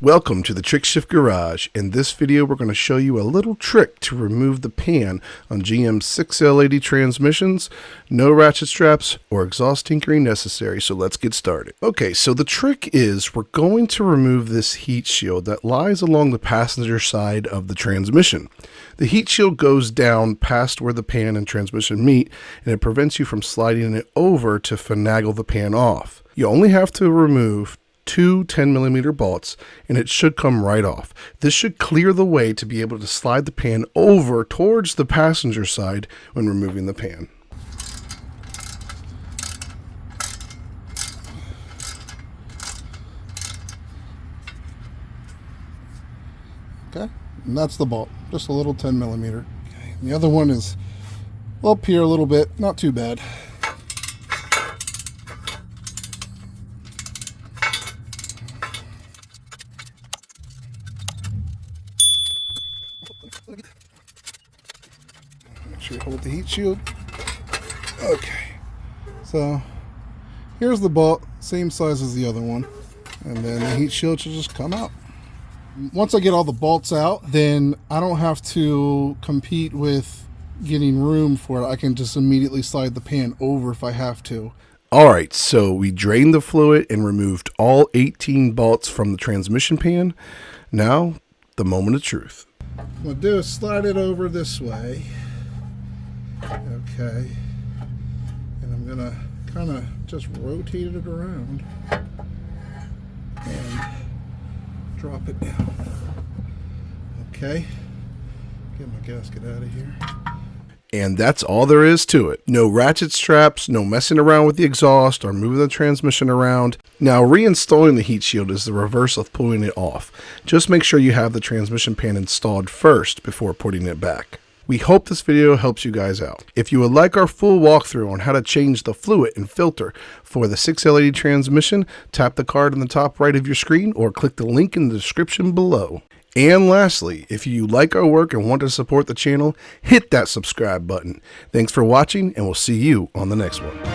Welcome to the Trick Shift Garage. In this video, we're going to show you a little trick to remove the pan on GM's 6L80 transmissions. No ratchet straps or exhaust tinkering necessary, so let's get started. Okay, so the trick is we're going to remove this heat shield that lies along the passenger side of the transmission. The heat shield goes down past where the pan and transmission meet, and it prevents you from sliding it over to finagle the pan off. You only have to remove two 10mm bolts and it should come right off. This should clear the way to be able to slide the pan over towards the passenger side when removing the pan. Okay, and that's the bolt, just a little 10mm. Okay, and the other one is up here a little bit, not too bad. Make sure you hold the heat shield. Okay, so here's the bolt, same size as the other one, and then the heat shield should just come out. Once I get all the bolts out, then I don't have to compete with getting room for it. I can just immediately slide the pan over if I have to. Alright, so we drained the fluid and removed all 18 bolts from the transmission pan. Now, the moment of truth. What I'm going to do is slide it over this way. Okay. And I'm going to kind of just rotate it around and drop it down. Okay. Get my gasket out of here. And that's all there is to it. No ratchet straps, no messing around with the exhaust or moving the transmission around. Now, reinstalling the heat shield is the reverse of pulling it off. Just make sure you have the transmission pan installed first before putting it back. We hope this video helps you guys out. If you would like our full walkthrough on how to change the fluid and filter for the 6L80 transmission, tap the card in the top right of your screen or click the link in the description below. And lastly, if you like our work and want to support the channel, hit that subscribe button. Thanks for watching, and we'll see you on the next one.